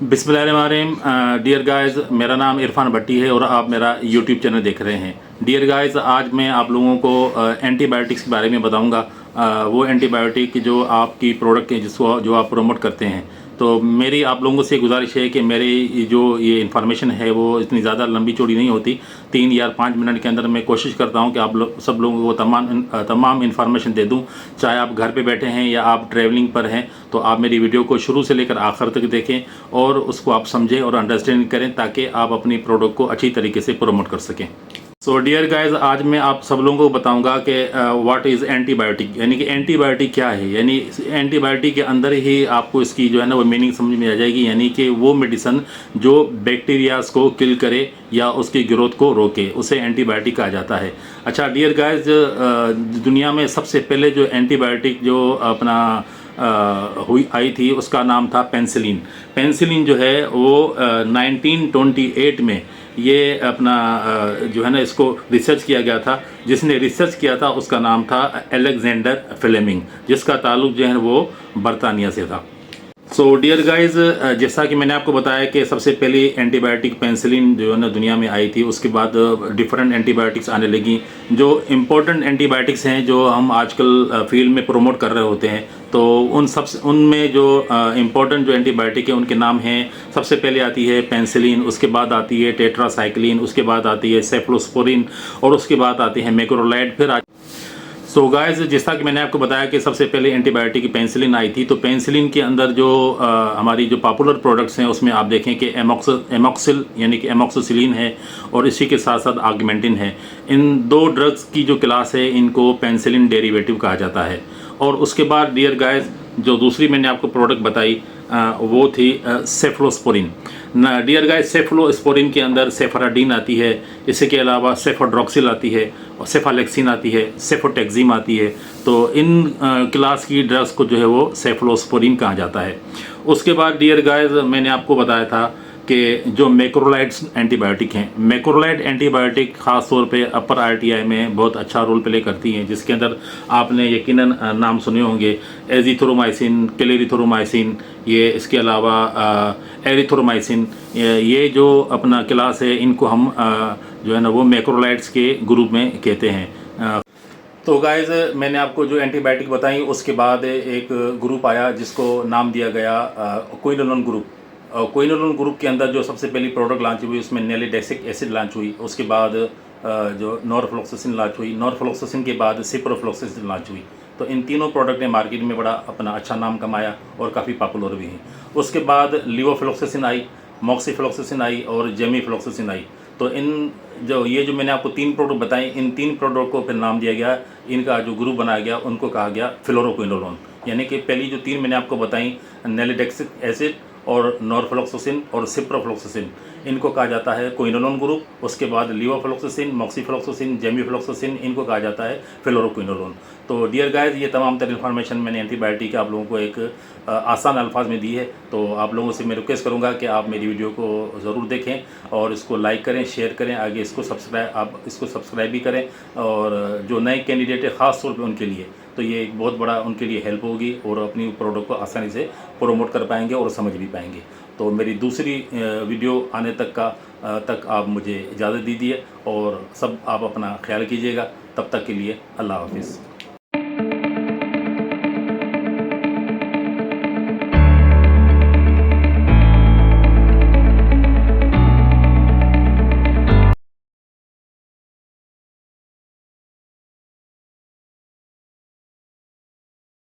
बिस्मिल्लाहिर्रहमानिर्रहीम। Dear guys, मेरा नाम इरफान भट्टी है और आप मेरा यूट्यूब चैनल देख रहे हैं। डियर गाइस, आज मैं आप लोगों को एंटीबायोटिक्स के बारे में बताऊंगा। वो एंटीबायोटिक जो आपकी प्रोडक्ट है जिसको जो आप प्रमोट करते हैं। तो मेरी आप लोगों से गुजारिश है कि मेरी जो ये इन्फॉर्मेशन है वो इतनी ज़्यादा लंबी चौड़ी नहीं होती। 3 या 5 मिनट के अंदर मैं कोशिश करता हूं कि आप सब लोगों को तमाम इन्फॉर्मेशन दे दूं। चाहे आप घर पे बैठे हैं या आप ट्रैवलिंग पर हैं, तो आप मेरी वीडियो को शुरू से लेकर आखिर तक देखें और उसको आप समझें और अंडरस्टैंड करें ताकि आप अपनी प्रोडक्ट को अच्छी तरीके से प्रमोट कर सकें। सो डियर गाइस, आज मैं आप सब लोगों को बताऊंगा कि व्हाट इज़ एंटीबायोटिक, यानी कि एंटीबायोटिक क्या है। यानी एंटीबायोटिक के अंदर ही आपको इसकी जो है ना वो मीनिंग समझ में आ जाएगी। यानी कि वो मेडिसन जो बैक्टीरियाज को किल करे या उसकी ग्रोथ को रोके, उसे एंटीबायोटिक कहा जाता है। अच्छा डियर गाइस, दुनिया में सबसे पहले जो एंटीबायोटिक जो अपना आई थी उसका नाम था पेनिसिलिन। पेनिसिलिन जो है वो 1928 में ये अपना जो है ना इसको रिसर्च किया गया था। जिसने रिसर्च किया था उसका नाम था अलेक्जेंडर फ्लेमिंग, जिसका ताल्लुक जो है वो बरतानिया से था। सो डियर गाइज, जैसा कि मैंने आपको बताया कि सबसे पहली एंटीबायोटिक पेनिसिलिन जो है ना दुनिया में आई थी। उसके बाद डिफरेंट एंटीबायोटिक्स आने लगी। जो इम्पोर्टेंट एंटीबायोटिक्स हैं जो हम आजकल फील्ड में प्रमोट कर रहे होते हैं, तो उनमें जो इम्पोर्टेंट जो एंटीबायोटिक है उनके नाम हैं। सबसे पहले आती है पेनिसिलिन, उसके बाद आती है टेट्रासाइक्लिन, उसके बाद आती है सेफ्लोस्पोरिन और उसके बाद आती है मैक्रोलाइड। फिर सो गाइस, जैसा कि मैंने आपको बताया कि सबसे पहले एंटीबायोटिक पेनिसिलिन आई थी। तो पेनिसिलिन के अंदर जो हमारी जो पॉपुलर प्रोडक्ट्स हैं उसमें आप देखें कि एमॉक्सिल यानी कि एमॉक्सिसिलिन है और इसी के साथ साथ ऑगमेंटिन है। इन दो ड्रग्स की जो क्लास है इनको पेनिसिलिन डेरिवेटिव कहा जाता है। और उसके बाद डियर गाइस, जो दूसरी मैंने आपको प्रोडक्ट बताई वो थी सेफ्लोस्पोरिन। डियर गाइस, सेफ्लोस्पोरिन के अंदर सेफराडीन आती है, इसके अलावा सेफोड्रॉक्सिल आती है और सेफालेक्सिन आती है, सेफोटेक्जिम आती है। तो इन क्लास की ड्रग्स को जो है वो सेफ्लोस्पोरिन कहा जाता है। उसके बाद डियर गाइस, मैंने आपको बताया था कि जो मैक्रोलाइड्स एंटीबायोटिक हैं, मैक्रोलाइड एंटीबायोटिक ख़ास तौर पे अपर आरटीआई में बहुत अच्छा रोल प्ले करती हैं, जिसके अंदर आपने यकीनन नाम सुने होंगे एजिथ्रोमाइसिन, क्लेरिथ्रोमाइसिन, ये इसके अलावा एरिथ्रोमाइसिन। ये जो अपना क्लास है इनको हम जो है ना वो मैक्रोलाइड्स के ग्रुप में कहते हैं। तो गाइज, मैंने आपको जो एंटीबायोटिक बताई उसके बाद एक ग्रुप आया जिसको नाम दिया गया क्विनोलोन ग्रुप। क्विनोलोन ग्रुप के अंदर जो सबसे पहली प्रोडक्ट लॉन्च हुई उसमें नेलिडेक्सिक एसिड लॉन्च हुई। उसके बाद जो नॉरफ्लोक्सासिन लॉन्च हुई, नॉरफ्लोक्सासिन के बाद सिप्रोफ्लोक्सासिन लॉन्च हुई। तो इन तीनों प्रोडक्ट ने मार्केट में बड़ा अपना अच्छा नाम कमाया और काफ़ी पॉपुलर भी हैं। उसके बाद लिवोफ्लोक्सासिन आई, मॉक्सीफ्लोक्सासिन आई और जेमीफ्लोक्सासिन आई। तो इन जो मैंने आपको 3 प्रोडक्ट बताए, इन 3 प्रोडक्ट को फिर नाम दिया गया, इनका जो ग्रुप बनाया गया उनको कहा गया फ्लोरोक्विनोलोन। यानी कि पहली जो 3 मैंने आपको बताई, नेलिडेक्सिक एसिड और नॉरफ्लोक्सासिन और सिप्रोफ्लोक्सासिन, इनको कहा जाता है क्विनोलोन ग्रुप। उसके बाद लिवोफ्लोक्सासिन, मॉक्सीफ्लोक्सासिन, जेमीफ्लोक्सासिन, इनको कहा जाता है फ्लोरोक्विनोलोन। तो डियर गाइस, ये तमाम तर इन्फॉर्मेशन मैंने एंटीबायोटिक आप लोगों को एक आसान अल्फाज में दी है। तो आप लोगों से मैं रिक्वेस्ट करूंगा कि आप मेरी वीडियो को ज़रूर देखें और इसको लाइक करें, शेयर करें, आगे इसको सब्सक्राइब भी करें। और जो नए कैंडिडेट है ख़ास तौर पे उनके लिए तो ये एक बहुत बड़ा उनके लिए हेल्प होगी और अपनी प्रोडक्ट को आसानी से प्रमोट कर पाएंगे और समझ भी पाएंगे। तो मेरी दूसरी वीडियो आने तक आप मुझे इजाज़त दीजिए और सब आप अपना ख्याल कीजिएगा। तब तक के लिए अल्लाह हाफिज़।